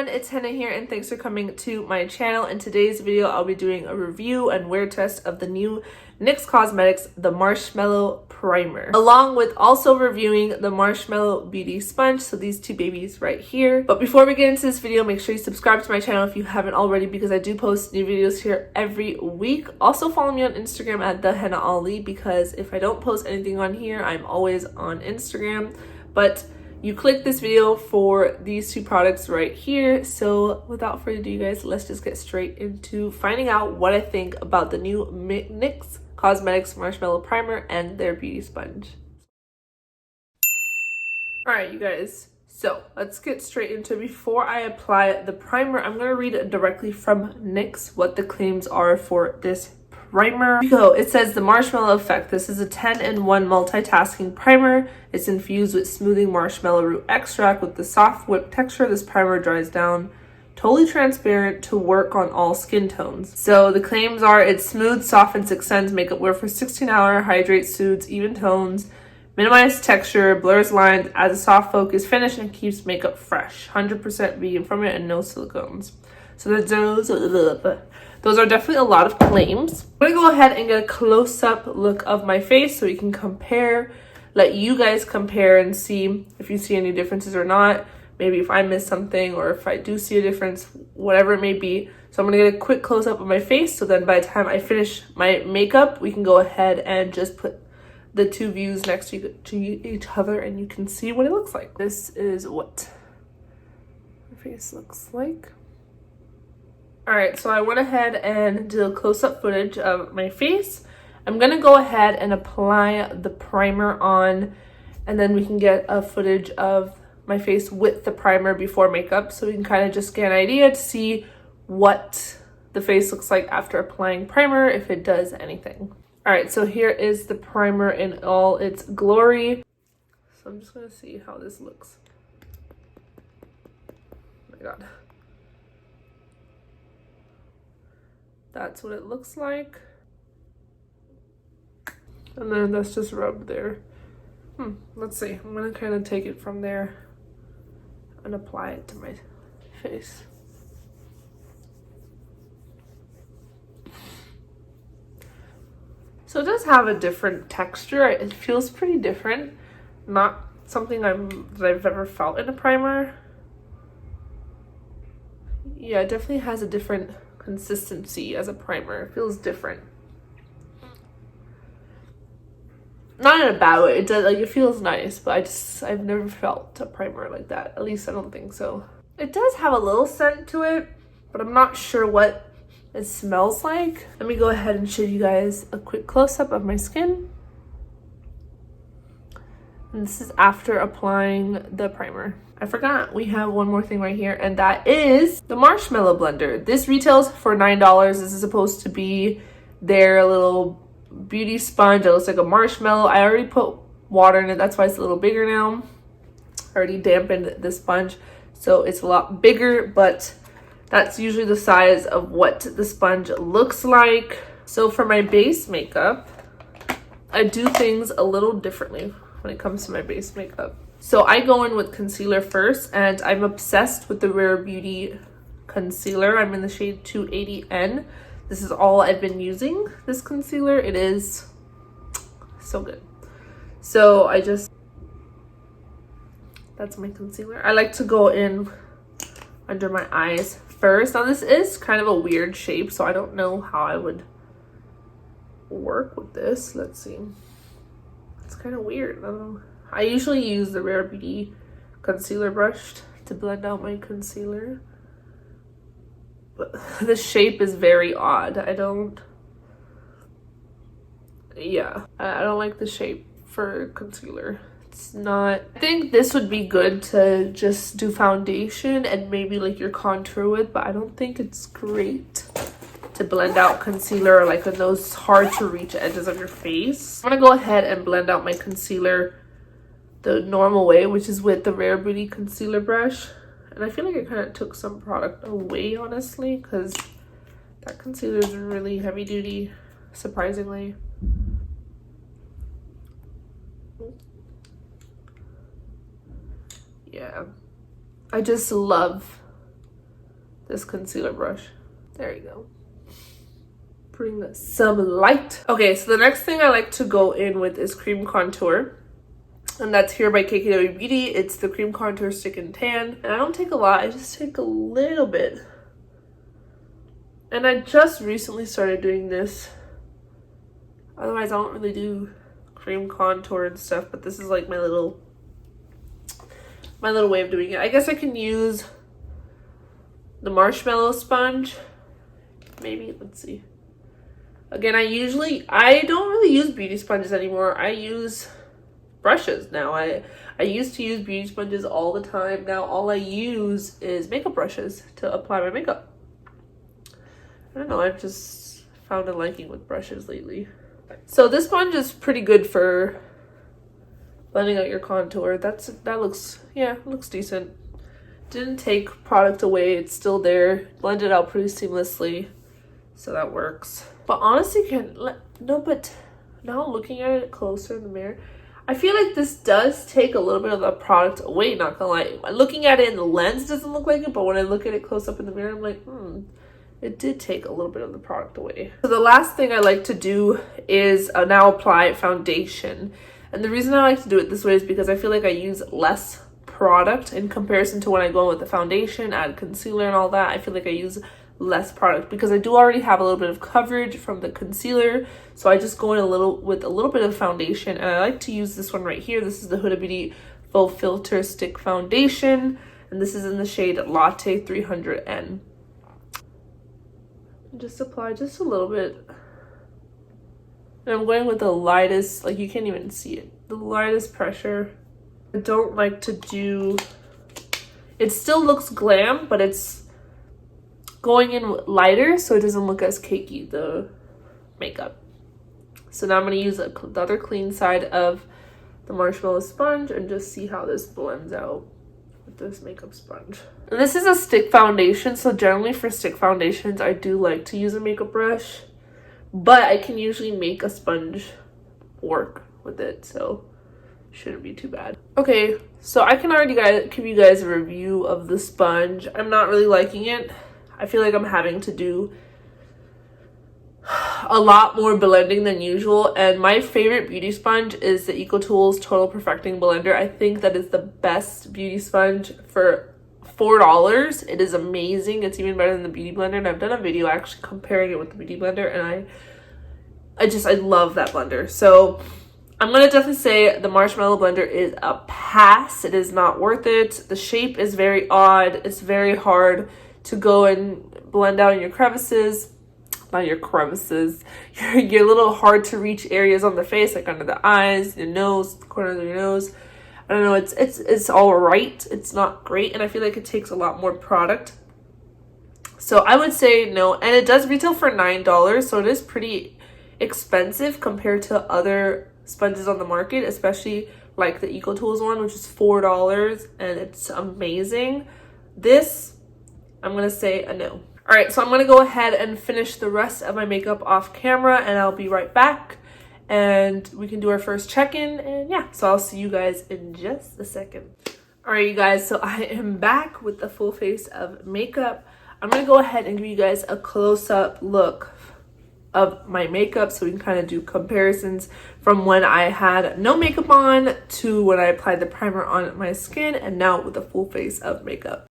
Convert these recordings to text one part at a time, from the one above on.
everyone, it's Henna here and thanks for coming to my channel. In today's video, I'll be doing a review and wear test of the new NYX Cosmetics the Marshmellow Primer, along with also reviewing the Marshmellow Beauty Sponge, so these two babies right here. But before we get into this video, make sure you subscribe to my channel if you haven't already, because I do post new videos here every week. Also follow me on Instagram at Thehennaali, because if I don't post anything on here, I'm always on Instagram. But you click this video for these two products right here. So without further ado, you guys, let's just get straight into finding out what I think about the new NYX Cosmetics Marshmellow Primer and their beauty sponge. All right, you guys, so let's get straight into it. Before I apply the primer, I'm going to read directly from NYX what the claims are for this primer. It says the Marshmallow Effect. This is a 10-in-1 multitasking primer. It's infused with smoothing marshmallow root extract with the soft whipped texture. This primer dries down, totally transparent, to work on all skin tones. So the claims are it smooths, softens, extends makeup wear for 16-hour, hydrates, soothes, even tones, minimizes texture, blurs lines, adds a soft focus finish, and keeps makeup fresh. 100% vegan from it and no silicones. So those are definitely a lot of claims. I'm gonna go ahead and get a close-up look of my face so we can compare, let you guys compare and see if you see any differences or not. Maybe if I miss something or if I do see a difference, whatever it may be. So I'm gonna get a quick close-up of my face, so then by the time I finish my makeup, we can go ahead and just put the two views next to each other and you can see what it looks like. This is what my face looks like. All right, so I went ahead and did a close-up footage of my face. I'm gonna go ahead and apply the primer on, and then we can get a footage of my face with the primer before makeup, so we can kind of just get an idea to see what the face looks like after applying primer, if it does anything. All right, so here is the primer in all its glory. So I'm just gonna see how this looks. Oh my God. That's what it looks like. And then that's just rubbed there. Let's see. I'm gonna kind of take it from there and apply it to my face. So it does have a different texture. It feels pretty different. Not something that I've ever felt in a primer. Yeah, it definitely has a different consistency as a primer. It feels different. Not in a bad way. It does, like, it feels nice, but I've never felt a primer like that. At least I don't think so. It does have a little scent to it, but I'm not sure what it smells like. Let me go ahead and show you guys a quick close-up of my skin. And this is after applying the primer. I forgot we have one more thing right here, and that is the marshmallow blender. This retails for $9. This is supposed to be their little beauty sponge. It looks like a marshmallow. I already put water in it, that's why it's a little bigger now. I already dampened the sponge, so it's a lot bigger, but that's usually the size of what the sponge looks like. So for my base makeup, I do things a little differently when it comes to my base makeup. So I go in with concealer first, and I'm obsessed with the Rare Beauty concealer. I'm in the shade 280N. This is all I've been using, this concealer. It is so good. So that's my concealer. I like to go in under my eyes first. Now this is kind of a weird shape, so I don't know how I would work with this. Let's see. It's kind of weird. I don't know. I usually use the Rare Beauty concealer brush to blend out my concealer, but the shape is very odd. I don't like the shape for concealer. It's not. I think this would be good to just do foundation and maybe like your contour with, but I don't think it's great to blend out concealer like in those hard to reach edges of your face. I'm gonna go ahead and blend out my concealer the normal way, which is with the Rare Beauty concealer brush. And I feel like it kind of took some product away, honestly, because that concealer is really heavy duty, surprisingly. Yeah, I just love this concealer brush. There you go. Bring some light. Okay, so the next thing I like to go in with is cream contour. And that's here by KKW Beauty. It's the cream contour stick and tan. And I don't take a lot, I just take a little bit. And I just recently started doing this. Otherwise, I don't really do cream contour and stuff, but this is like my little way of doing it. I guess I can use the marshmallow sponge. Maybe, let's see. Again, I don't really use beauty sponges anymore. I use brushes now. I used to use beauty sponges all the time. Now all I use is makeup brushes to apply my makeup. I don't know, I've just found a liking with brushes lately. So this sponge is pretty good for blending out your contour. That looks decent. Didn't take product away, it's still there. Blended out pretty seamlessly, so that works. But honestly, but now looking at it closer in the mirror, I feel like this does take a little bit of the product away, not gonna lie. Looking at it in the lens doesn't look like it, but when I look at it close up in the mirror, I'm like, it did take a little bit of the product away. So the last thing I like to do is now apply foundation. And the reason I like to do it this way is because I feel like I use less product in comparison to when I go in with the foundation, add concealer and all that. I feel like I use less product because I do already have a little bit of coverage from the concealer, so I just go in with a little bit of foundation. And I like to use this one right here. This is the Huda Beauty Full Filter Stick Foundation, and this is in the shade Latte 300N. Just apply just a little bit, and I'm going with the lightest, like you can't even see it, the lightest pressure. I don't like to do, it still looks glam, but it's going in lighter so it doesn't look as cakey, the makeup. So now I'm going to use the other clean side of the marshmallow sponge and just see how this blends out with this makeup sponge. And this is a stick foundation, so generally for stick foundations I do like to use a makeup brush, but I can usually make a sponge work with it, so shouldn't be too bad. Okay, so I can already give you guys a review of the sponge. I'm not really liking it. I feel like I'm having to do a lot more blending than usual, and my favorite beauty sponge is the EcoTools Total Perfecting Blender. I think that is the best beauty sponge for $4. It is amazing. It's even better than the Beauty Blender, and I've done a video actually comparing it with the Beauty Blender, and I love that blender. So I'm gonna definitely say the Marshmellow blender is a pass. It is not worth it. The shape is very odd. It's very hard to go and blend out in your crevices. Not your crevices, your little hard to reach areas on the face, like under the eyes, your nose, the corners of your nose. I don't know, it's all right. It's not great, and I feel like it takes a lot more product. So I would say no, and it does retail for $9, so it is pretty expensive compared to other sponges on the market, especially like the EcoTools one, which is $4, and it's amazing. This, I'm gonna say a no. All right, so I'm gonna go ahead and finish the rest of my makeup off camera, and I'll be right back and we can do our first check-in. And yeah, so I'll see you guys in just a second. All right, you guys, so I am back with the full face of makeup. I'm gonna go ahead and give you guys a close-up look of my makeup so we can kind of do comparisons from when I had no makeup on to when I applied the primer on my skin, and now with a full face of makeup.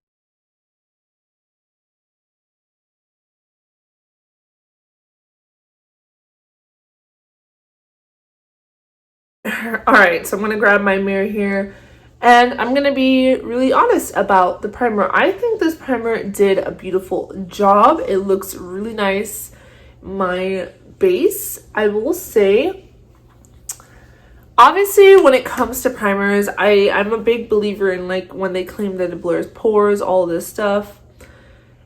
All right, so I'm gonna grab my mirror here, and I'm gonna be really honest about the primer. I think this primer did a beautiful job. It looks really nice. My base, I will say, obviously when it comes to primers, I'm a big believer in, like, when they claim that it blurs pores, all this stuff.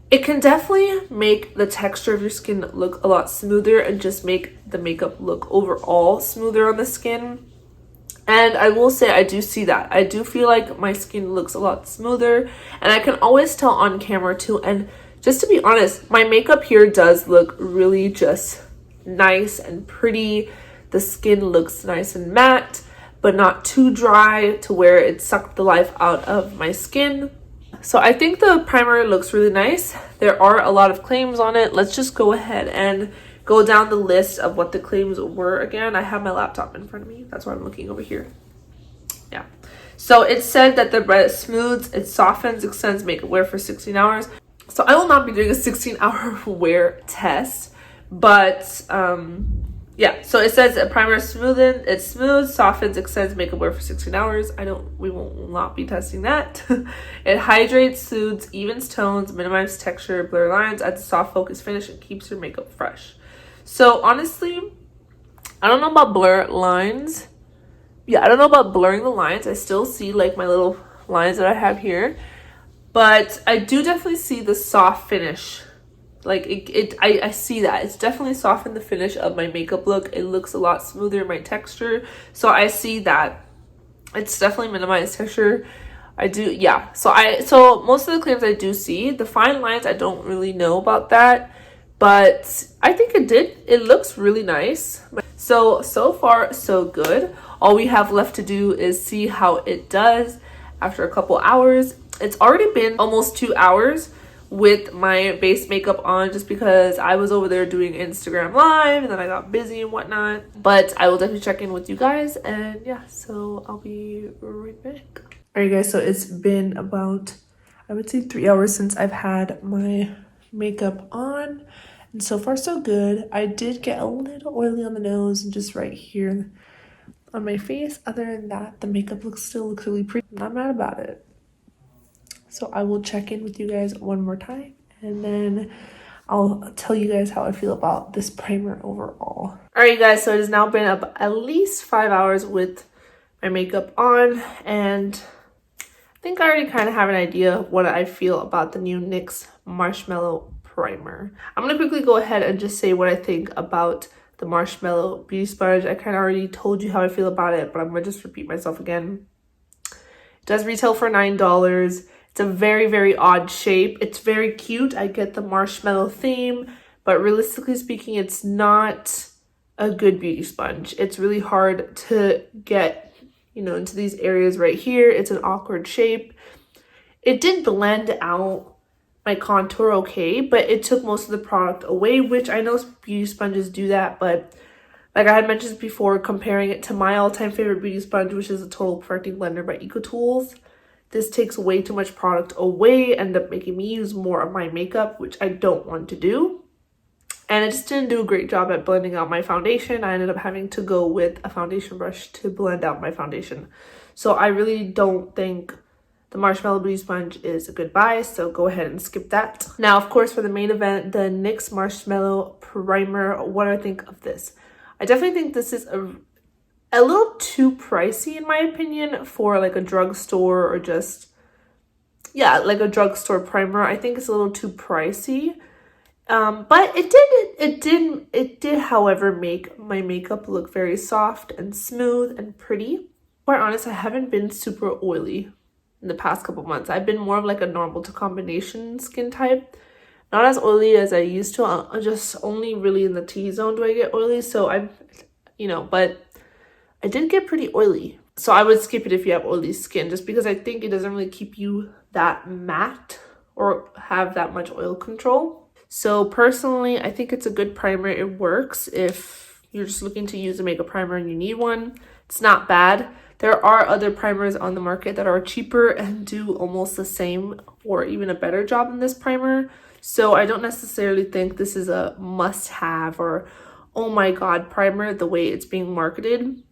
It can definitely make the texture of your skin look a lot smoother and just make the makeup look overall smoother on the skin. And I will say I do see that. I do feel like my skin looks a lot smoother, and I can always tell on camera too. And just to be honest, my makeup here does look really just nice and pretty. The skin looks nice and matte, but not too dry to where it sucked the life out of my skin. So I think the primer looks really nice. There are a lot of claims on it. Let's just go ahead and go down the list of what the claims were again. I have my laptop in front of me. That's why I'm looking over here. Yeah. So it said that the red smooths, it softens, extends makeup wear for 16 hours. So I will not be doing a 16-hour wear test, but yeah. So it says a primer it smooths, softens, extends makeup wear for 16 hours. We will not be testing that. It hydrates, soothes, evens tones, minimizes texture, blur lines, adds a soft focus finish, and keeps your makeup fresh. So honestly, I don't know about blur lines. Yeah, I don't know about blurring the lines. I still see like my little lines that I have here, but I do definitely see the soft finish. Like I see that it's definitely softened the finish of my makeup look. It looks a lot smoother in my texture, so I see that it's definitely minimized texture. I do, yeah. So most of the claims I do see. The fine lines, I don't really know about that, but I think it looks really nice. So far so good. All we have left to do is see how it does after a couple hours. It's already been almost 2 hours with my base makeup on, just because I was over there doing Instagram live and then I got busy and whatnot. But I will definitely check in with you guys, and yeah, so I'll be right back. All right guys, so it's been about, I would say, 3 hours since I've had my makeup on, and so far so good. I did get a little oily on the nose and just right here on my face. Other than that, the makeup still looks really pretty. I'm not mad about it. So I will check in with you guys one more time, and then I'll tell you guys how I feel about this primer overall. All right guys, so it has now been up at least 5 hours with my makeup on, and I think I already kind of have an idea of what I feel about the new NYX Marshmellow Primer. I'm going to quickly go ahead and just say what I think about the Marshmellow Beauty Sponge. I kind of already told you how I feel about it, but I'm going to just repeat myself again. It does retail for $9. It's a very, very odd shape. It's very cute. I get the marshmallow theme, but realistically speaking, it's not a good beauty sponge. It's really hard to get, you know, into these areas right here. It's an awkward shape. It did blend out my contour okay, but it took most of the product away, which I know beauty sponges do that, but like I had mentioned before, comparing it to my all-time favorite beauty sponge, which is a Total Perfecting Blender by EcoTools, this takes way too much product away, end up making me use more of my makeup, which I don't want to do. And it just didn't do a great job at blending out my foundation. I ended up having to go with a foundation brush to blend out my foundation. So I really don't think the Marshmellow Beauty Sponge is a good buy, so go ahead and skip that. Now, of course, for the main event, the NYX Marshmellow Primer, what do I think of this? I definitely think this is a little too pricey in my opinion for like a drugstore, or just, yeah, like a drugstore primer. I think it's a little too pricey. But it did, however, make my makeup look very soft and smooth and pretty. Quite honest, I haven't been super oily in the past couple months. I've been more of like a normal to combination skin type. Not as oily as I used to. I'm just only really in the T-zone do I get oily. So I'm, you know, but I did get pretty oily. So I would skip it if you have oily skin, just because I think it doesn't really keep you that matte or have that much oil control. So personally, I think it's a good primer. It works if you're just looking to use a makeup primer and you need one. It's not bad. There are other primers on the market that are cheaper and do almost the same or even a better job than this primer. So I don't necessarily think this is a must-have or oh my god primer the way it's being marketed.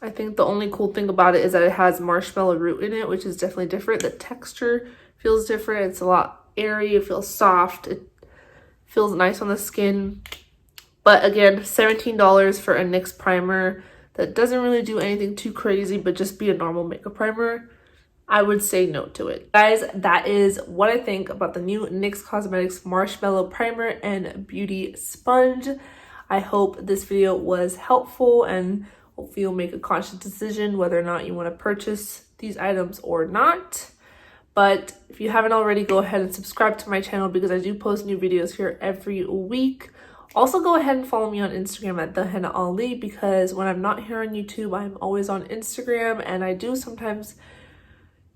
I think the only cool thing about it is that it has marshmallow root in it, which is definitely different. The texture feels different. It's a lot airy. It feels soft. It feels nice on the skin. But again, $17 for a NYX primer that doesn't really do anything too crazy, but just be a normal makeup primer. I would say no to it. Guys, that is what I think about the new NYX Cosmetics Marshmellow Primer and Beauty Sponge. I hope this video was helpful, and hopefully you'll make a conscious decision whether or not you want to purchase these items or not. But if you haven't already, go ahead and subscribe to my channel because I do post new videos here every week. Also, go ahead and follow me on Instagram at Thehennaali, because when I'm not here on YouTube, I'm always on Instagram, and I do sometimes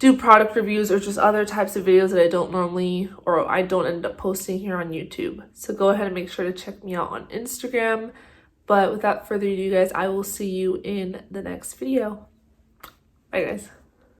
do product reviews or just other types of videos that I don't normally, or I don't end up posting here on YouTube. So go ahead and make sure to check me out on Instagram. But without further ado, guys, I will see you in the next video. Bye, guys.